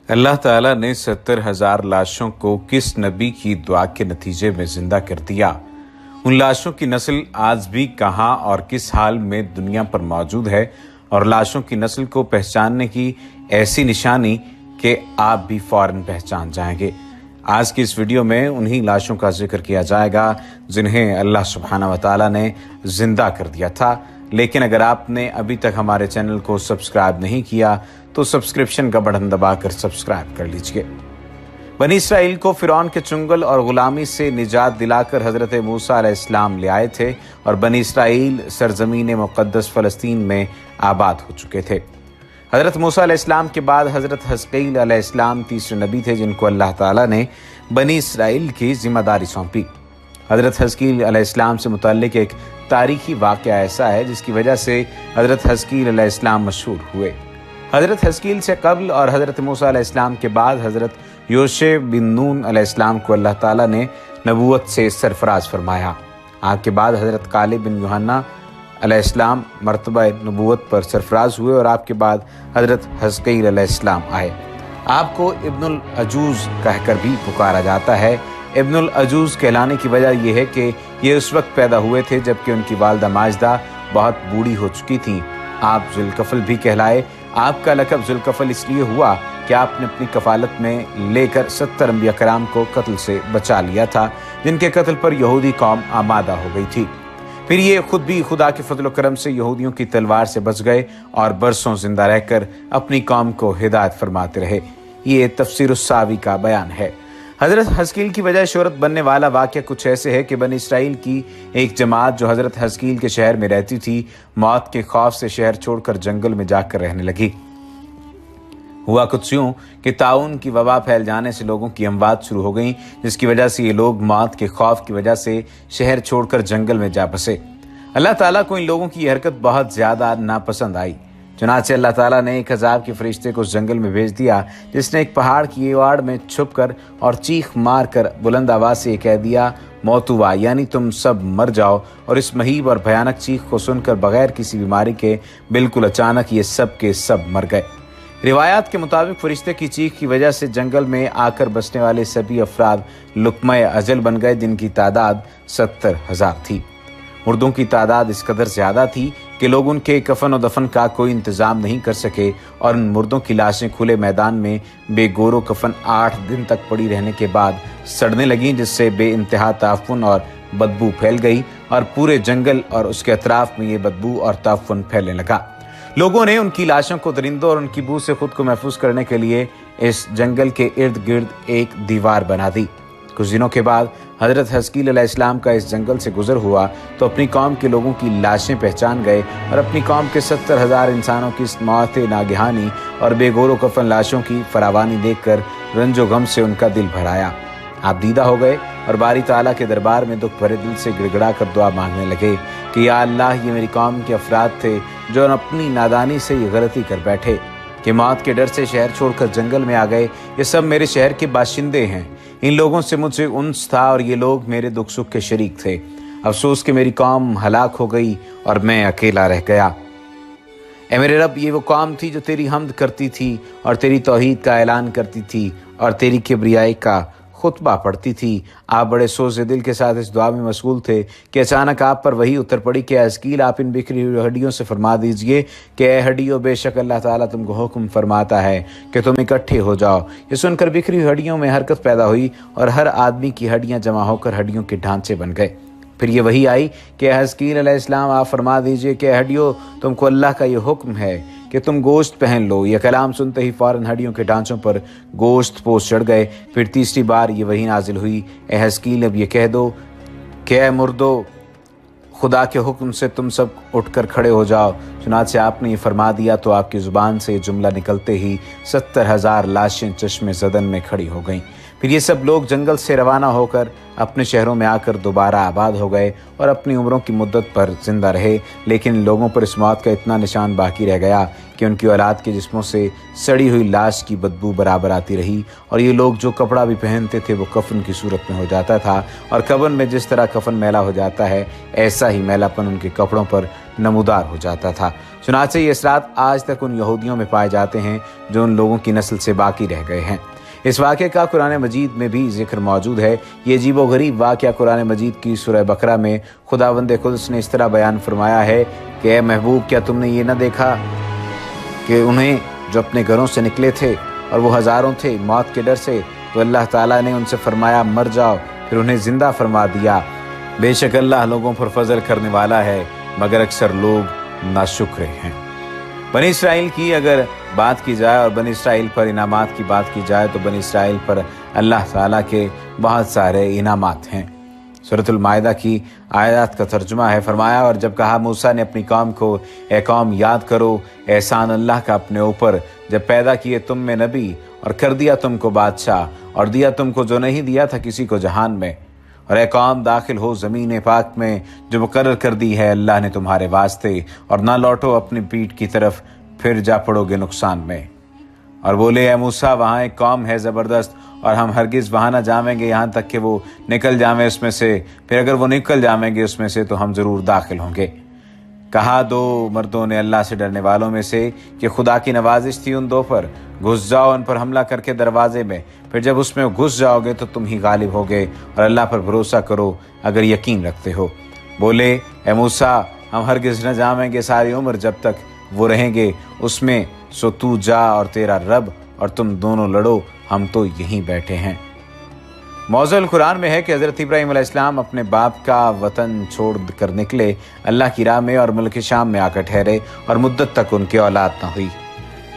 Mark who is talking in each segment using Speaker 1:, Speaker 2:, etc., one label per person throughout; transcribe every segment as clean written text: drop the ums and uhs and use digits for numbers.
Speaker 1: अल्लाह ताला ने 70,000 लाशों को किस नबी की दुआ के नतीजे में जिंदा कर दिया। उन लाशों की नस्ल आज भी कहाँ और किस हाल में दुनिया पर मौजूद है और लाशों की नस्ल को पहचानने की ऐसी निशानी कि आप भी फौरन पहचान जाएंगे। आज की इस वीडियो में उन्हीं लाशों का जिक्र किया जाएगा जिन्हें अल्लाह सुब्हानहू व तआला ने जिंदा कर दिया था। लेकिन अगर आपने अभी तक हमारे चैनल को सब्सक्राइब नहीं किया तो सब्सक्रिप्शन का बटन दबाकर सब्सक्राइब कर लीजिए। बनी इसराइल को फिरौन के चुंगल और गुलामी से निजात दिलाकर हजरत मूसा अलैहिस्सलाम ले आए थे और बनी इसराइल सरजमीन मुक़द्दस फ़लस्तीन में आबाद हो चुके थे। हजरत मूसा अलैहिस्सलाम के बाद हजरत हज़क़ील अलैहिस्सलाम तीसरे नबी थे जिनको अल्लाह ताला ने बनी इसराइल की जिम्मेदारी सौंपी। हजरत हज़क़ील अलैहिस्सलाम से मुतल्लिक एक तारीखी वाक़या ऐसा है जिसकी वजह से हजरत हज़क़ील अलैहिस्सलाम मशहूर हुए। हजरत हज़क़ील से कबल और हजरत मूसा अलैहिस्सलाम के बाद हजरत यूशे बिन नून अलैहिस्सलाम को अल्लाह ताला ने नबूवत से सरफराज फरमाया। आपके बाद हजरत कालिब बिन यूहन्ना अलैहिस्सलाम मर्तबा नबूवत पर सरफराज हुए और आपके बाद हजरत हज़क़ील अलैहिस्सलाम आए। आपको इब्नुल अजूज़ कहकर भी पुकारा जाता है। इब्नुल अजूज़ कहलाने की वजह यह है कि ये उस वक्त पैदा हुए थे जबकि उनकी वालदा माजदा बहुत बूढ़ी हो चुकी थी। आप ज़ुल्कफल भी कहलाए। आपका लक़ब ज़ुल्कफल इसलिए हुआ कि आपने अपनी कफालत में लेकर 70 अंबिया कराम को कत्ल से बचा लिया था जिनके कत्ल पर यहूदी कौम आमादा हो गई थी। फिर ये खुद भी खुदा के फजल करम से यहूदियों की तलवार से बच गए और बरसों जिंदा रहकर अपनी कौम को हिदायत फरमाते रहे। ये तफसीर उस-सावी का बयान है। हजरत हज़क़ील की वजह शोहरत बनने वाला वाक़या कुछ ऐसे है कि बनी इसराइल की एक जमात जो हजरत हज़क़ील के शहर में रहती थी मौत के खौफ से शहर छोड़कर जंगल में जाकर रहने लगी। हुआ कुछ यूं कि ताउन की वबा फैल जाने से लोगों की अमवात शुरू हो गई जिसकी वजह से ये लोग मौत के खौफ की वजह से शहर छोड़कर जंगल में जा बसे। अल्लाह ताला को इन लोगों की हरकत बहुत ज़्यादा नापसंद आई। चुनांचे अल्लाह ताला ने एक अज़ाब के फरिश्ते को जंगल में भेज दिया जिसने एक पहाड़ की आड़ में छुपकर और चीख मार कर बुलंद आवाज़ से कह दिया मौतुवा, यानी तुम सब मर जाओ। और इस महीब और भयानक चीख को सुनकर बगैर किसी बीमारी के बिल्कुल अचानक ये सब के सब मर गए। रिवायात के मुताबिक फरिश्ते की चीख की वजह से जंगल में आकर बसने वाले सभी अफराद लुक़्मा अजल बन गए जिनकी तादाद 70,000 थी। मुर्दों की तादाद इस कदर ज़्यादा थी कि लोग उनके कफन और दफन का कोई इंतज़ाम नहीं कर सके और उन मुर्दों की लाशें खुले मैदान में बेगोरो कफन 8 दिन तक पड़ी रहने के बाद सड़ने लगीं जिससे बेइंतहा ताफुन और बदबू फैल गई और पूरे जंगल और उसके अतराफ में ये बदबू और ताफुन फैलने लगा। लोगों ने उनकी लाशों को दरिंदों और उनकी बू से खुद को महफूज करने के लिए इस जंगल के इर्द गिर्द एक दीवार बना दी। कुछ दिनों के बाद हजरत हज़क़ील अलैहिस्सलाम का इस जंगल से गुजर हुआ तो अपनी कौम के लोगों की लाशें पहचान गए और अपनी कौम के 70,000 इंसानों की इस मौत नागहानी और बेगोरो कफन लाशों की फरावानी देखकर रंजो गम से उनका दिल भर आया। आप दीदा हो गए और बारी ताला के दरबार में दुख भरे दिल से गिड़गड़ा कर दुआ मांगने लगे कि या अल्लाह, ये मेरी कौम के अफराद थे जो अपनी नादानी से ये गलती कर बैठे कि मौत के डर से शहर छोड़कर जंगल में आ गए। ये सब मेरे शहर के बाशिंदे हैं। इन लोगों से मुझसे उन्स था और ये लोग मेरे दुख सुख के शरीक थे। अफसोस कि मेरी कौम हलाक हो गई और मैं अकेला रह गया। ऐ मेरे रब, ये वो कौम थी जो तेरी हम्द करती थी और तेरी तौहीद का ऐलान करती थी और तेरी किबरियाई का खुतबा पढ़ती थी। आप बड़े सोचे दिल के साथ इस दुआ में मशगूल थे कि अचानक आप पर वही उतर पड़ी कि हज़क़ील, आप इन बिखरी हुई हड्डियों से फरमा दीजिए कि ए हड्डियों, बेशक अल्लाह ताला तुमको हुक्म फरमाता है कि तुम इकट्ठे हो जाओ। ये सुनकर बिखरी हुई हड्डियों में हरकत पैदा हुई और हर आदमी की हड्डियां जमा होकर हड्डियों के ढांचे बन गए। फिर ये वही आई कि हज़क़ील अलैहिस्सलाम, आप फरमा दीजिए कि हड्डियों, तुमको अल्लाह का ये हुक्म है कि तुम गोश्त पहन लो। यह कलाम सुनते ही फौरन हड्डियों के ढांचों पर गोश्त पोष चढ़ गए। फिर तीसरी बार ये वही नाजिल हुई, ए हज़क़ील, अब ये कह दो कि ए मुर्दो, खुदा के हुक्म से तुम सब उठकर खड़े हो जाओ। चुनांचे आपने ये फरमा दिया तो आपकी ज़ुबान से ये जुमला निकलते ही 70,000 लाशें चश्मे ज़दन में खड़ी हो गईं। फिर ये सब लोग जंगल से रवाना होकर अपने शहरों में आकर दोबारा आबाद हो गए और अपनी उम्रों की मुद्दत पर जिंदा रहे। लेकिन इन लोगों पर इस मौत का इतना निशान बाकी रह गया कि उनकी औलाद के जिस्मों से सड़ी हुई लाश की बदबू बराबर आती रही और ये लोग जो कपड़ा भी पहनते थे वो कफन की सूरत में हो जाता था और कफन में जिस तरह कफन मैला हो जाता है ऐसा ही मैलापन उनके कपड़ों पर नमूदार हो जाता था। चुनांचे ये असरात आज तक उन यहूदियों में पाए जाते हैं जो उन लोगों की नस्ल से बाकी रह गए हैं। इस वाक़े का कुरान मजीद में भी जिक्र मौजूद है। ये अजीबोगरीब वाक़या कुरान मजीद की सूरह बकरा में खुदावंद कुद्स ने इस तरह बयान फरमाया है कि ए महबूब, क्या तुमने ये न देखा कि उन्हें जो अपने घरों से निकले थे और वो हज़ारों थे मौत के डर से, तो अल्लाह ताला ने उनसे फरमाया मर जाओ, फिर उन्हें ज़िंदा फरमा दिया। बेशक अल्लाह लोगों पर फजल करने वाला है, मगर अक्सर लोग नाशुक्र हैं। बनी इसराइल की अगर बात की जाए और बनी इसराइल पर इनामात की बात की जाए तो बनी इसराइल पर अल्लाह ताला के बहुत सारे इनामात हैं। सूरतुल माइदा की आयत का तर्जुमा है, फरमाया और जब कहा मूसा ने अपनी कौम को, ए कौम याद करो एहसान अल्लाह का अपने ऊपर, जब पैदा किए तुम में नबी और कर दिया तुमको बादशाह और दिया तुमको जो नहीं दिया था किसी को जहान में, और ए कौम दाखिल हो ज़मीन पाक में जो मुकर्रर कर दी है अल्लाह ने तुम्हारे वास्ते, और ना लौटो अपनी पीठ की तरफ, फिर जा पड़ोगे नुकसान में। और बोले ए मूसा, वहाँ एक कौम है ज़बरदस्त और हम हरगिज़ वहाँ ना जावेंगे यहाँ तक कि वो निकल जावें उसमें से, फिर अगर वो निकल जावेंगे उसमें से तो हम ज़रूर दाखिल होंगे। कहा दो मर्दों ने अल्लाह से डरने वालों में से कि खुदा की नवाजिश थी उन दो पर, घुस जाओ उन पर हमला करके दरवाजे में, फिर जब उसमें घुस जाओगे तो तुम ही गालिब होगे, और अल्लाह पर भरोसा करो अगर यकीन रखते हो। बोले ए मूसा, हम हरगिज़ न जावेंगे सारी उम्र जब तक वो रहेंगे उसमें, सो तू जा और तेरा रब और तुम दोनों लड़ो, हम तो यहीं बैठे हैं। मौज़ूल कुरान में है कि हज़रत इब्राहीम अलैहिस्सलाम अपने बाप का वतन छोड़ कर निकले अल्लाह की राह में और मुल्क शाम में आकर ठहरे और मुद्दत तक उनकी औलाद न हुई।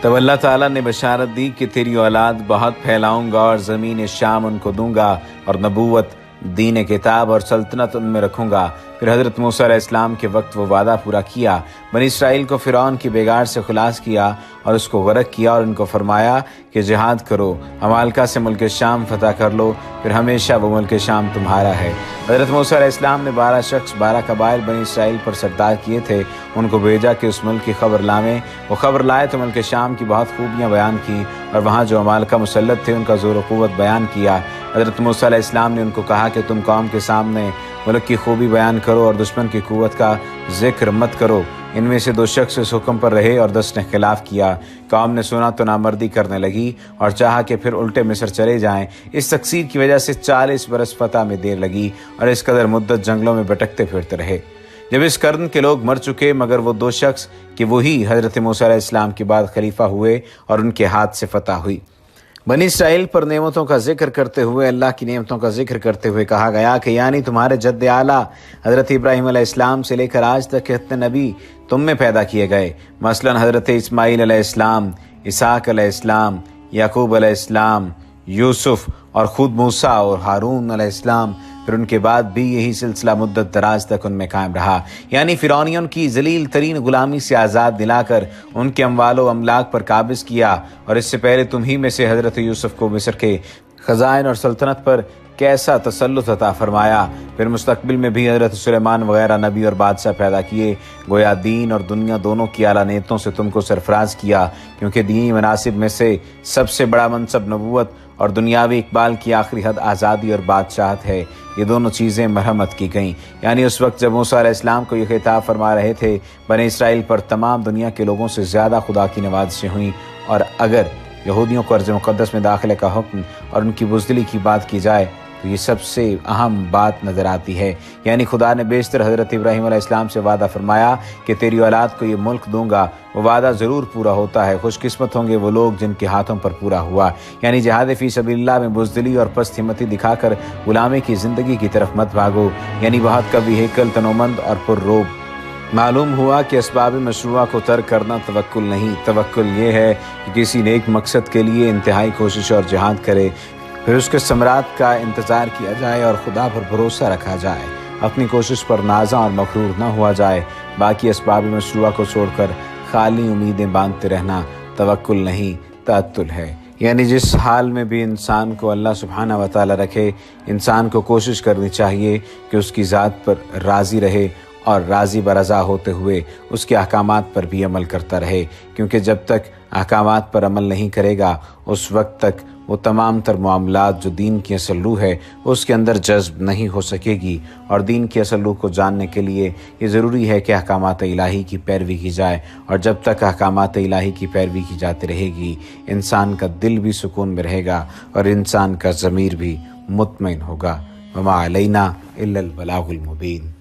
Speaker 1: तब अल्लाह ताला ने बशारत दी कि तेरी औलाद बहुत फैलाऊंगा और ज़मीन शाम उनको दूंगा और नबूवत, दीन किताब और सल्तनत उनमें रखूंगा। फिर हज़रत मूसा अलैहिस्सलाम के वक्त वो वादा पूरा किया, बनी इसराइल को फ़िरौन की बेगार से खुलास किया और उसको गरक किया और उनको फरमाया कि जिहाद करो, अमालका से मुल्क शाम फतह कर लो, फिर हमेशा वो मुल्क शाम तुम्हारा है। हज़रत मूसा अलैहिस्सलाम ने 12 शख्स 12 कबाइल बनी इसराइल पर सरदार किए थे, उनको भेजा कि उस मुल्क की खबर लावें। वो खबर लाए तो मुल्क शाम की बहुत खूबियाँ बयान की और वहाँ जो अमालका मुसल्लत थे उनका ज़ोर क़ुव्वत बयान किया। हज़रत मूसा अलैहिस्सलाम ने उनको कहा कि तुम कौम के सामने मुल्क की खूबी बयान करो और दुश्मन की क़ुव्वत का जिक्र मत करो। इनमें से 2 शख्स इस हुक्म पर रहे और 10 ने खिलाफ किया। कौम ने सुना तो नामर्दी करने लगी और चाहा कि फिर उल्टे मिस्र चले जाएं। इस तकसीर की वजह से 40 बरस फतह में देर लगी और इस कदर मुद्दत जंगलों में भटकते फिरते रहे। जब इस कर्न के लोग मर चुके मगर वो 2 शख्स कि वही हज़रत मूसा अलैहिस्सलाम के बाद खलीफा हुए और उनके हाथ से फतह हुई। बनी इसराइल पर नेमतों का जिक्र करते हुए, अल्लाह की नेमतों का जिक्र करते हुए कहा गया कि यानी तुम्हारे जद्द आला हज़रत इब्राहीम अलैहिस्सलाम से लेकर आज तक कितने नबी तुम में पैदा किए गए। मसलन हज़रत इस्माईल अलैहिस्सलाम, इसहाक अलैहिस्सलाम, याकूब अलैहिस्सलाम, यूसुफ और ख़ुद मूसा और हारून अलैहिस्सलाम। फिर उनके बाद भी यही सिलसिला मुद्दत दराज तक उनमें कायम रहा, यानी फ़िरौनियों की जलील तरीन गुलामी से आज़ाद दिलाकर उनके अम्वालो अमलाक पर काबिज़ किया। और इससे पहले तुम ही में से हज़रत यूसुफ को मिस्र के ख़ज़ाइन और सल्तनत पर कैसा तसल्लुत अता फरमाया। फिर मुस्तकबिल में भी हज़रत सुलेमान वगैरह नबी और बादशाह पैदा किए। गोया दीन और दुनिया दोनों की आला नेतों से तुमको सरफराज किया, क्योंकि दीनी मनासिब में से सबसे बड़ा मनसब नबूवत और दुनियावी इकबाल की आखिरी हद आज़ादी और बादशाहत है। ये दोनों चीज़ें मरहमत की गईं। यानी उस वक्त जब मूसा अलैहिस्सलाम को ये खिताब फरमा रहे थे, बनी इसराइल पर तमाम दुनिया के लोगों से ज़्यादा खुदा की नवाज़िशें हुईं। और अगर यहूदियों को अर्ज़ मुक़द्दस में दाखिले का हुक्म और उनकी बुज़दिली की बात की जाए तो ये सबसे अहम बात नज़र आती है। यानी खुदा ने बेशतर हज़रत इब्राहीम अलैहिस्सलाम से वादा फरमाया कि तेरी औलाद को ये मुल्क दूंगा। वो वादा ज़रूर पूरा होता है। खुशकिस्मत होंगे वो लोग जिनके हाथों पर पूरा हुआ। यानी जिहाद फ़ी सबीलिल्लाह में बुज़दिली और पस्त हिम्मती दिखाकर गुलामी की ज़िंदगी की तरफ मत भागो। यानी बहुत कभी हैकल तनोमंद और पुररोब। मालूम हुआ कि असबाब मशरूआ को तर्क करना तवक्कुल नहीं, तवक्कुल ये है कि किसी नेक मकसद के लिए इंतहाई कोशिश और जिहाद करे, फिर उसके समरात का इंतज़ार किया जाए और खुदा पर भरोसा रखा जाए। अपनी कोशिश पर नाज़ा और मखरूर न हुआ जाए। बाकी असबाब मशरूआ को छोड़कर खाली उम्मीदें बांधते रहना तवक्कुल नहीं, तअत्तुल है। यानी जिस हाल में भी इंसान को अल्लाह सुब्हानहू व तआला रखे, इंसान को कोशिश करनी चाहिए कि उसकी ज़ात पर राज़ी रहे اور راضی برضا ہوتے ہوئے اس کے احکامات پر بھی عمل کرتا رہے، کیونکہ جب تک احکامات پر عمل نہیں کرے گا اس وقت تک وہ تمام تر معاملات جو دین کی اصل روح ہے اس کے اندر جذب نہیں ہو سکے گی۔ اور دین کی اصل روح کو جاننے کے لیے یہ ضروری ہے کہ احکامات الہی کی پیروی کی جائے، اور جب تک احکامات الہی کی پیروی کی جاتی رہے گی انسان کا دل بھی سکون میں رہے گا اور انسان کا ضمیر بھی مطمئن ہوگا۔ وما علینا الا البلاغ المبین۔